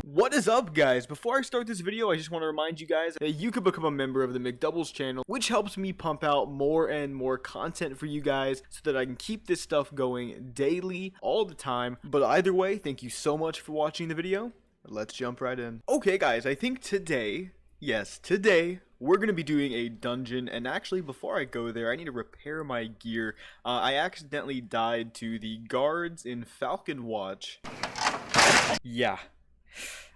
What is up, guys? Before I start this video, I just want to remind you guys that you can become a member of the Mcdoubles channel, which helps me pump out more and more content for you guys so that I can keep this stuff going daily, all the time. But either way, thank you so much for watching the video. Let's jump right in. Okay, guys, I think today, yes, today, we're going to be doing a dungeon, and actually, before I go there, I need to repair my gear. I accidentally died to the guards in Falcon Watch. Yeah.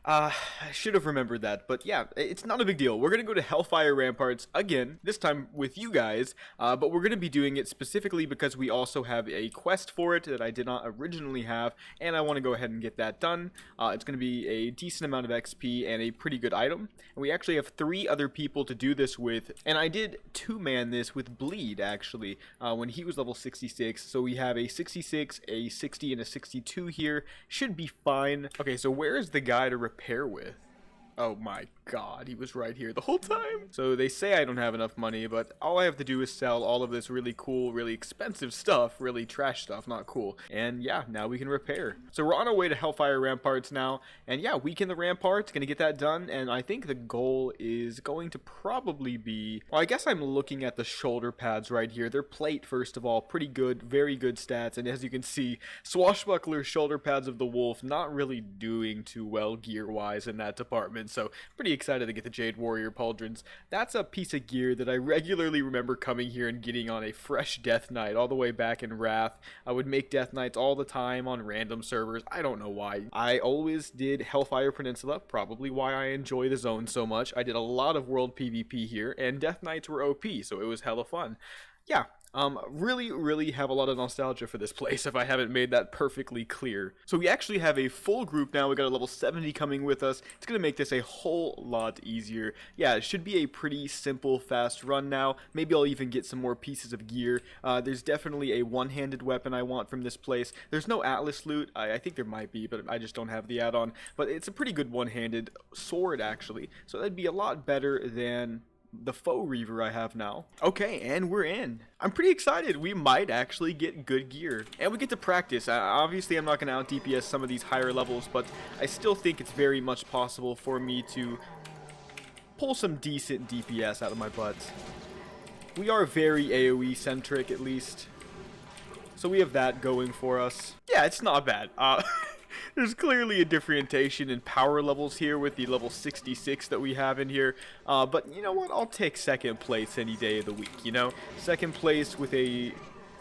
I should have remembered that, but yeah, it's not a big deal. We're going to go to Hellfire Ramparts again, this time with you guys, but we're going to be doing it specifically because we also have a quest for it that I did not originally have, and I want to go ahead and get that done. It's going to be a decent amount of XP and a pretty good item, and we actually have 3 other people to do this with, and I did 2-man this with Bleed, actually, when he was level 66, so we have a 66, a 60, and a 62 here. Should be fine. Okay, so where is the guy to repair with? Oh my god, he was right here the whole time. So they say I don't have enough money, but all I have to do is sell all of this really cool, really expensive stuff, really trash stuff, not cool. And yeah, now we can repair. So we're on our way to Hellfire Ramparts now, and yeah, weaken the ramparts, gonna get that done, and I think the goal is going to probably be, well, I guess I'm looking at the shoulder pads right here. They're plate, first of all, pretty good, very good stats, and as you can see, Swashbuckler shoulder pads of the Wolf not really doing too well gear-wise in that department. So pretty excited to get the Jade Warrior Pauldrons. That's a piece of gear that I regularly remember coming here and getting on a fresh Death Knight all the way back in Wrath. I would make Death Knights all the time on random servers. I don't know why. I always did Hellfire Peninsula, probably why I enjoy the zone so much. I did a lot of world PvP here, and Death Knights were OP, so it was hella fun. Yeah. Really have a lot of nostalgia for this place, if I haven't made that perfectly clear. So we actually have a full group now. We got a level 70 coming with us. It's going to make this a whole lot easier. Yeah, it should be a pretty simple, fast run now. Maybe I'll even get some more pieces of gear. There's definitely a one-handed weapon I want from this place. There's no Atlas loot. I think there might be, but I just don't have the add-on. But it's a pretty good one-handed sword, actually. So that'd be a lot better than the faux Reaver I have now. Okay, and we're in. I'm pretty excited. We might actually get good gear, and we get to practice. Obviously, I'm not going to out DPS some of these higher levels, but I still think it's very much possible for me to pull some decent DPS out of my butt. We are very AoE centric, at least, so we have that going for us. Yeah, it's not bad. There's clearly a differentiation in power levels here with the level 66 that we have in here. But you know what? I'll take second place any day of the week, you know? Second place with a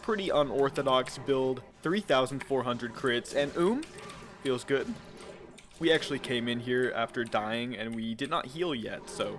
pretty unorthodox build. 3,400 crits. And feels good. We actually came in here after dying and we did not heal yet, so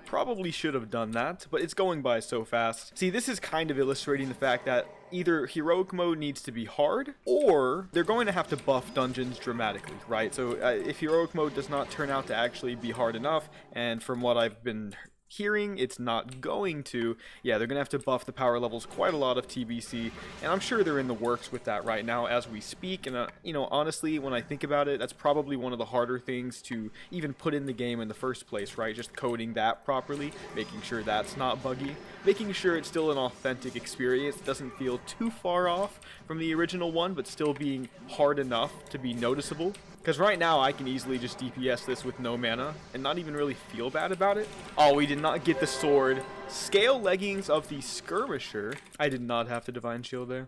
probably should have done that, but it's going by so fast. See, this is kind of illustrating the fact that either heroic mode needs to be hard, or they're going to have to buff dungeons dramatically, right? So if heroic mode does not turn out to actually be hard enough, and from what I've been hearing it's not going to, yeah, they're gonna have to buff the power levels quite a lot of TBC, and I'm sure they're in the works with that right now as we speak. And you know, honestly, when I think about it, that's probably one of the harder things to even put in the game in the first place, right? Just coding that properly, making sure that's not buggy, making sure it's still an authentic experience, doesn't feel too far off from the original one, but still being hard enough to be noticeable. Because right now I can easily just DPS this with no mana and not even really feel bad about it. Oh, we did not get the sword. Scale leggings of the skirmisher. I did not have the divine shield there.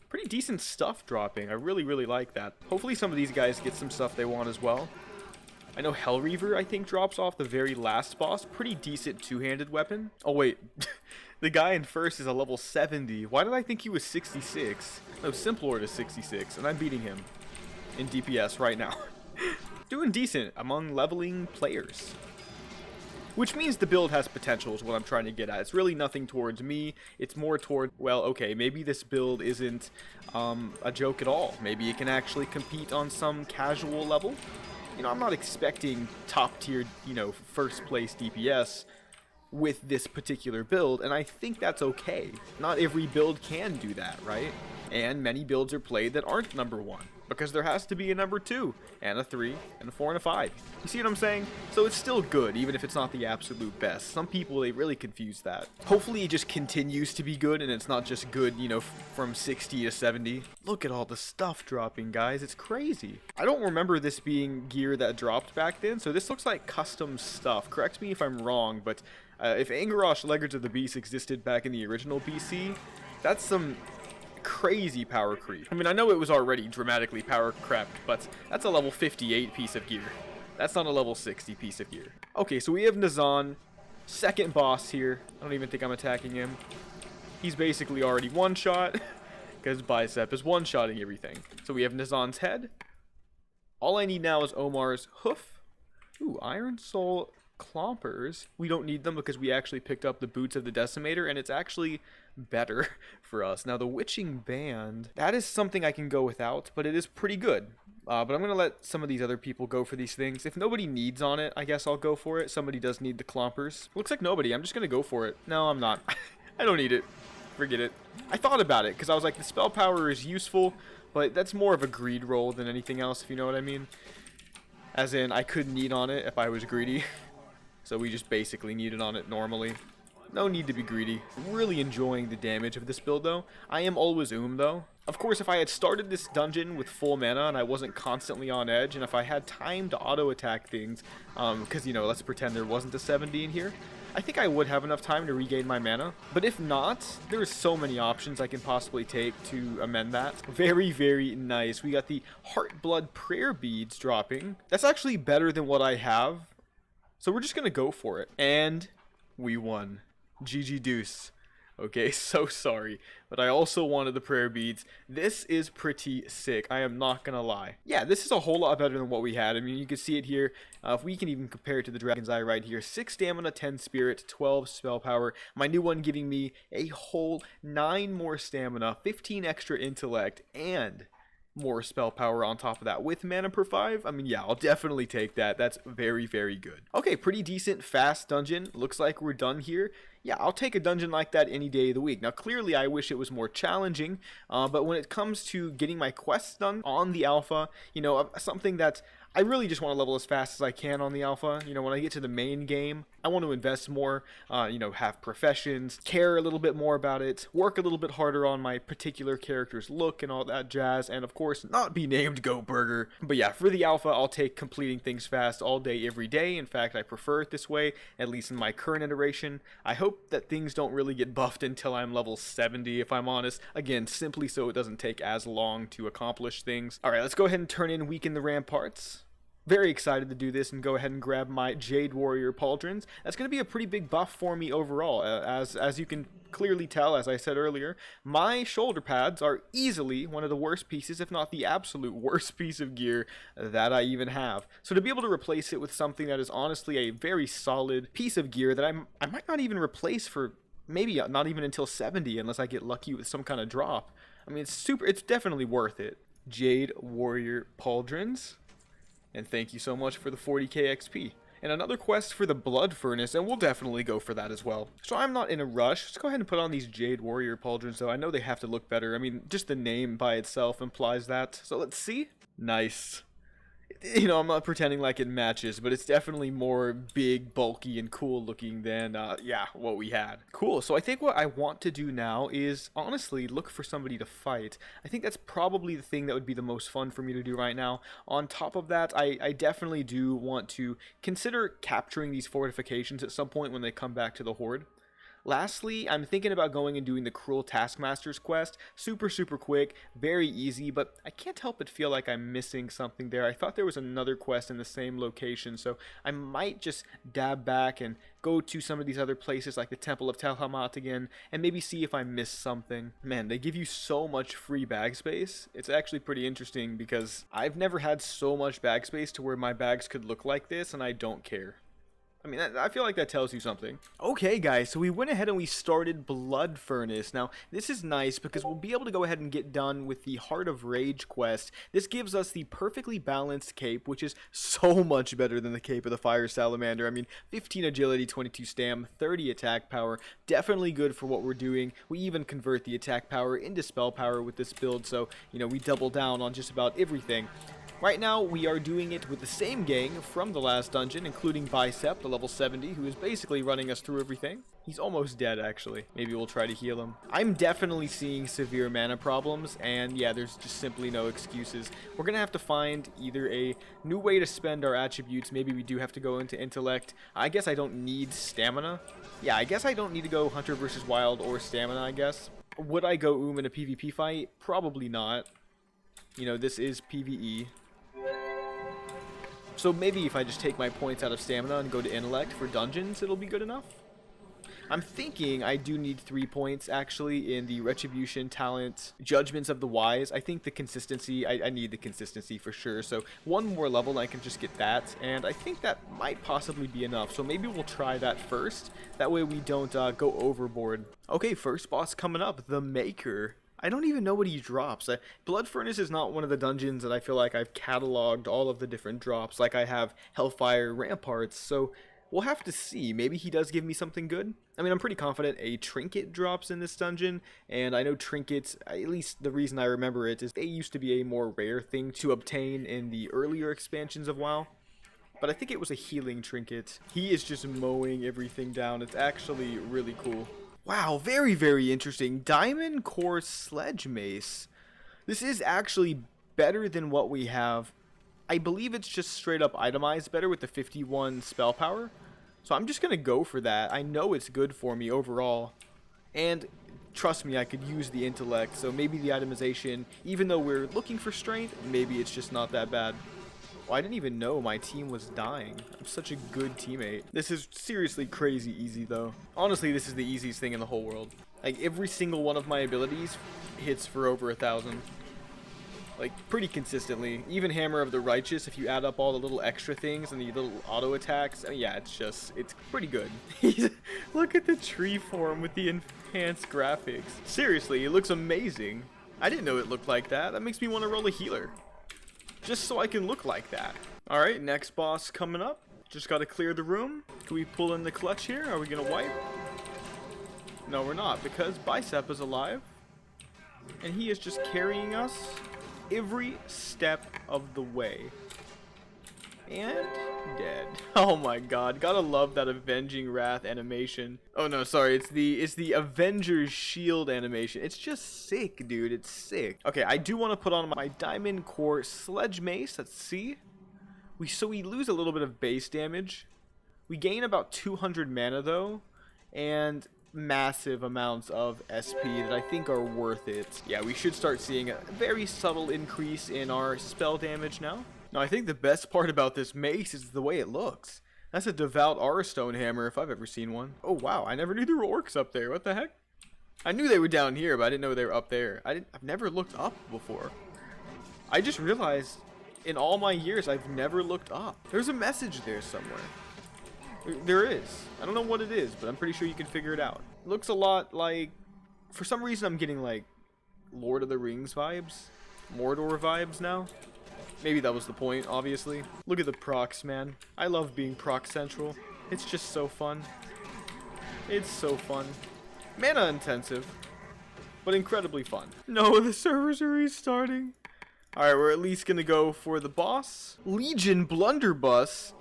Pretty decent stuff dropping. I really like that. Hopefully some of these guys get some stuff they want as well. I know Hell Reaver, I think, drops off the very last boss. Pretty decent two-handed weapon. Oh, wait. The guy in first is a level 70. Why did I think he was 66? No, Simplord is 66, and I'm beating him in DPS right now. Doing decent among leveling players. Which means the build has potential is what I'm trying to get at. It's really nothing towards me. It's more toward, well, okay, maybe this build isn't a joke at all. Maybe it can actually compete on some casual level. You know, I'm not expecting top tier, you know, first place DPS with this particular build, and I think that's okay. Not every build can do that, right? And many builds are played that aren't number one. because there has to be a number 2 and a 3 and a 4 and a 5. You see what I'm saying? So it's still good, even if it's not the absolute best. Some people, they really confuse that. Hopefully it just continues to be good and it's not just good, you know, from 60 to 70. Look at all the stuff dropping, guys. It's crazy. I don't remember this being gear that dropped back then, so this looks like custom stuff. Correct me if I'm wrong, but if Angarosh Leggers of the Beast existed back in the original BC, that's some crazy power creep. I mean, I know it was already dramatically power crept, but that's a level 58 piece of gear. That's not a level 60 piece of gear. Okay, so we have Nazan, second boss here. I don't even think I'm attacking him. He's basically already one-shot, because Bicep is one-shotting everything. So we have Nazan's head. All I need now is Omar's hoof. Ooh, Iron Soul Clompers. We don't need them because we actually picked up the Boots of the Decimator, and it's actually better for us. Now, the Witching Band, that is something I can go without, but it is pretty good. But I'm going to let some of these other people go for these things. If nobody needs on it, I guess I'll go for it. Somebody does need the Clompers. Looks like nobody. I'm just going to go for it. No, I'm not. I don't need it. Forget it. I thought about it because I was like, the spell power is useful, but that's more of a greed roll than anything else, if you know what I mean. As in, I could need on it if I was greedy. So we just basically need it on it normally. No need to be greedy. Really enjoying the damage of this build though. I am always though. Of course, if I had started this dungeon with full mana and I wasn't constantly on edge, and if I had time to auto attack things, because you know, let's pretend there wasn't a 70 in here, I think I would have enough time to regain my mana. But if not, there's so many options I can possibly take to amend that. Very, very nice. We got the Heartblood Prayer Beads dropping. That's actually better than what I have. So we're just going to go for it. And we won. GG Deuce. Okay, so sorry. But I also wanted the prayer beads. This is pretty sick. I am not going to lie. Yeah, this is a whole lot better than what we had. I mean, you can see it here. If we can even compare it to the Dragon's Eye right here. 6 stamina, 10 spirit, 12 spell power. My new one giving me a whole 9 more stamina, 15 extra intellect, and more spell power on top of that with mana per 5. I mean, yeah, I'll definitely take that. That's very, very good. Okay, pretty decent fast dungeon. Looks like we're done here. Yeah, I'll take a dungeon like that any day of the week. Now, clearly, I wish it was more challenging, but when it comes to getting my quests done on the alpha, you know, something that I really just want to level as fast as I can on the alpha. You know, when I get to the main game, I want to invest more, you know, have professions, care a little bit more about it, work a little bit harder on my particular character's look and all that jazz, and of course, not be named Go Burger. But yeah, for the alpha, I'll take completing things fast all day, every day. In fact, I prefer it this way, at least in my current iteration. I hope that things don't really get buffed until I'm level 70, if I'm honest. Again, simply so it doesn't take as long to accomplish things. Alright, let's go ahead and turn in Weaken the Ramparts. Very excited to do this and go ahead and grab my Jade Warrior Pauldrons. That's going to be a pretty big buff for me overall. As you can clearly tell, as I said earlier, my shoulder pads are easily one of the worst pieces, if not the absolute worst piece of gear that I even have. So to be able to replace it with something that is honestly a very solid piece of gear that I might not even replace for maybe not even until 70 unless I get lucky with some kind of drop. I mean, it's definitely worth it. Jade Warrior Pauldrons. And thank you so much for the 40k XP. And another quest for the Blood Furnace, and we'll definitely go for that as well. So I'm not in a rush. Let's go ahead and put on these Jade Warrior Pauldrons, though. I know they have to look better. I mean, just the name by itself implies that. So let's see. Nice. You know, I'm not pretending like it matches, but it's definitely more big, bulky, and cool looking than, yeah, what we had. Cool, so I think what I want to do now is, honestly, look for somebody to fight. I think that's probably the thing that would be the most fun for me to do right now. On top of that, I definitely do want to consider capturing these fortifications at some point when they come back to the Horde. Lastly, I'm thinking about going and doing the Cruel Taskmaster's quest. Super, super quick, very easy, but I can't help but feel like I'm missing something there. I thought there was another quest in the same location, so I might just dab back and go to some of these other places like the Temple of Tellmewatidk and maybe see if I missed something. Man, they give you so much free bag space. It's actually pretty interesting because I've never had so much bag space to where my bags could look like this, and I don't care. I mean, I feel like that tells you something. Okay, guys, so we went ahead and we started Blood Furnace. Now, this is nice because we'll be able to go ahead and get done with the Heart of Rage quest. This gives us the perfectly balanced cape, which is so much better than the cape of the Fire Salamander. I mean, 15 agility, 22 stam, 30 attack power. Definitely good for what we're doing. We even convert the attack power into spell power with this build, so, you know, we double down on just about everything. Right now, we are doing it with the same gang from the last dungeon, including Bicep, the level 70, who is basically running us through everything. He's almost dead, actually. Maybe we'll try to heal him. I'm definitely seeing severe mana problems, and yeah, there's just simply no excuses. We're gonna have to find either a new way to spend our attributes. Maybe we do have to go into Intellect. I guess I don't need Stamina. Yeah, I guess I don't need to go Hunter versus Wild or Stamina, I guess. Would I go in a PvP fight? Probably not. You know, this is PvE. So maybe if I just take my points out of Stamina and go to Intellect for dungeons, it'll be good enough. I'm thinking I do need 3 points, actually, in the Retribution, Talent, Judgments of the Wise. I think the consistency, I need the consistency for sure. So one more level and I can just get that, and I think that might possibly be enough. So maybe we'll try that first. That way we don't go overboard. Okay, first boss coming up, the Maker. I don't even know what he drops. Blood Furnace is not one of the dungeons that I feel like I've cataloged all of the different drops like I have Hellfire Ramparts, so we'll have to see. Maybe he does give me something good. I mean, I'm pretty confident a trinket drops in this dungeon, and I know trinkets, at least the reason I remember it, is they used to be a more rare thing to obtain in the earlier expansions of WoW. But I think it was a healing trinket. He is just mowing everything down. It's actually really cool. Wow, very, very interesting. Diamond Core Sledge Mace. This is actually better than what we have. I believe it's just straight up itemized better with the 51 spell power. So I'm just going to go for that. I know it's good for me overall. And trust me, I could use the intellect. So maybe the itemization, even though we're looking for strength, maybe it's just not that bad. Oh, I didn't even know my team was dying. I'm such a good teammate. This is seriously crazy easy, though. Honestly, this is the easiest thing in the whole world. Like, every single one of my abilities hits for over 1,000. Like, pretty consistently. Even Hammer of the Righteous, if you add up all the little extra things and the little auto attacks, yeah, it's pretty good. Look at the tree form with the enhanced graphics. Seriously, it looks amazing. I didn't know it looked like that. That makes me want to roll a healer. Just so I can look like that. Alright, next boss coming up. Just gotta clear the room. Can we pull in the clutch here? Are we gonna wipe? No, we're not, because Bicep is alive. And he is just carrying us every step of the way. And dead. Oh my god, gotta love that Avenging Wrath animation. Oh no, sorry, it's the Avengers Shield animation. It's just sick, dude, it's sick. Okay, I do want to put on my Diamond Core Sledge Mace. Let's see. So we lose a little bit of base damage. We gain about 200 mana though, and massive amounts of SP that I think are worth it. Yeah, we should start seeing a very subtle increase in our spell damage now. Now, I think the best part about this mace is the way it looks. That's a devout Aurstone hammer if I've ever seen one. Oh, wow. I never knew there were orcs up there. What the heck? I knew they were down here, but I didn't know they were up there. I've never looked up before. I just realized in all my years, I've never looked up. There's a message there somewhere. There is. I don't know what it is, but I'm pretty sure you can figure it out. It looks a lot like... For some reason, I'm getting, like, Lord of the Rings vibes. Mordor vibes now. Maybe that was the point, obviously. Look at the procs, man. I love being proc central. It's just so fun. It's so fun. Mana intensive, but incredibly fun. No, the servers are restarting. Alright, we're at least gonna go for the boss. Legion Blunderbuss.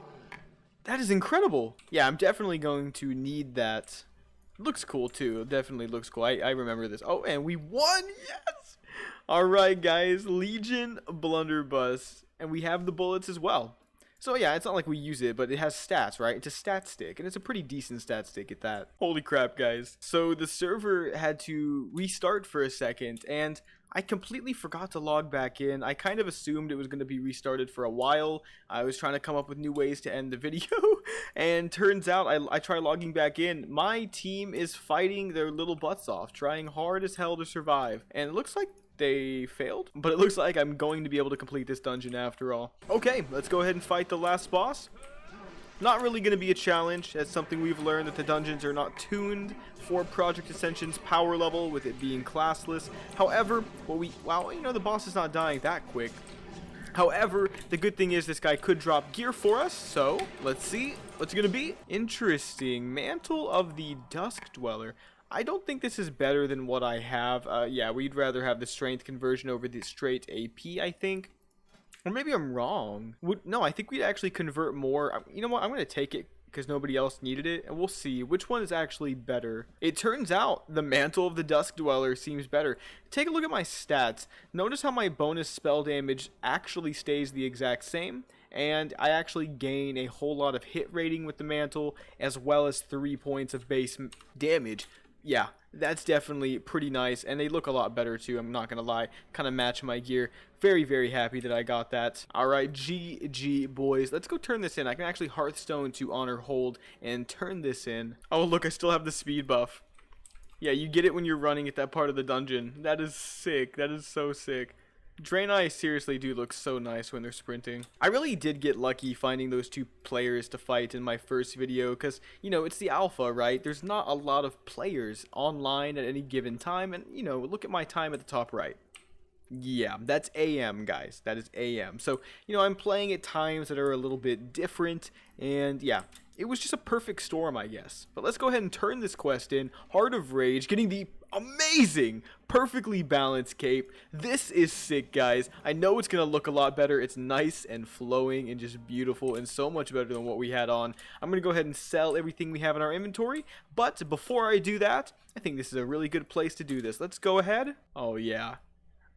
That is incredible. Yeah, I'm definitely going to need that. Looks cool, too. It definitely looks cool. I remember this. Oh, and we won! Yes! Alright guys, Legion Blunderbuss, and we have the bullets as well. So yeah, it's not like we use it, but it has stats, right? It's a stat stick, and it's a pretty decent stat stick at that. Holy crap, guys. So the server had to restart for a second, and I completely forgot to log back in. I kind of assumed it was going to be restarted for a while. I was trying to come up with new ways to end the video, and turns out I try logging back in. My team is fighting their little butts off, trying hard as hell to survive, and it looks like they failed, but it looks like I'm going to be able to complete this dungeon after all. Okay, let's go ahead and fight the last boss. Not really going to be a challenge. That's something we've learned, that the dungeons are not tuned for Project Ascension's power level, with it being classless. However, wow, you know, the boss is not dying that quick. However, the good thing is this guy could drop gear for us, so let's see what's it going to be. Interesting. Mantle of the Dusk Dweller. I don't think this is better than what I have. Yeah, we'd rather have the strength conversion over the straight AP, I think. Or maybe I'm wrong. No, I think we'd actually convert more. You know what? I'm going to take it because nobody else needed it, and we'll see which one is actually better. It turns out the Mantle of the Dusk Dweller seems better. Take a look at my stats. Notice how my bonus spell damage actually stays the exact same, and I actually gain a whole lot of hit rating with the Mantle, as well as 3 points of base damage. Yeah, that's definitely pretty nice, and they look a lot better too, I'm not gonna lie. Kind of match my gear. Very, very happy that I got that. Alright, GG boys. Let's go turn this in. I can actually Hearthstone to honor hold and turn this in. Oh look, I still have the speed buff. Yeah, you get it when you're running at that part of the dungeon. That is sick. That is so sick. Draenei seriously do look so nice when they're sprinting. I really did get lucky finding those two players to fight in my first video because, you know, it's the alpha, right? There's not a lot of players online at any given time, and, you know, look at my time at the top right. Yeah, that's AM, guys. That is AM. So, you know, I'm playing at times that are a little bit different, and yeah, it was just a perfect storm, I guess. But let's go ahead and turn this quest in. Heart of Rage, getting the amazing, perfectly balanced cape. This is sick, guys. I know it's going to look a lot better. It's nice and flowing and just beautiful and so much better than what we had on. I'm going to go ahead and sell everything we have in our inventory. But before I do that, I think this is a really good place to do this. Let's go ahead. Oh, yeah.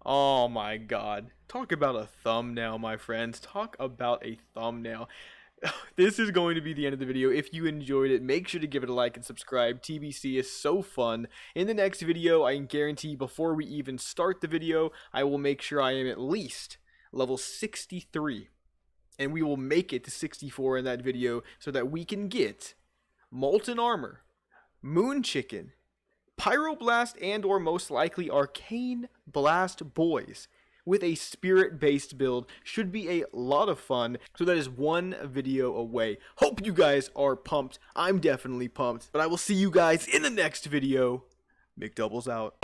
Oh, my God. Talk about a thumbnail, my friends. Talk about a thumbnail. This is going to be the end of the video. If you enjoyed it, make sure to give it a like and subscribe. TBC is so fun. In the next video, I can guarantee before we even start the video, I will make sure I am at least level 63. And we will make it to 64 in that video so that we can get Molten Armor, Moon Chicken, Pyroblast, and or most likely Arcane Blast Boys. With a spirit-based build. Should be a lot of fun. So that is one video away. Hope you guys are pumped. I'm definitely pumped. But I will see you guys in the next video. Mcdoubles out.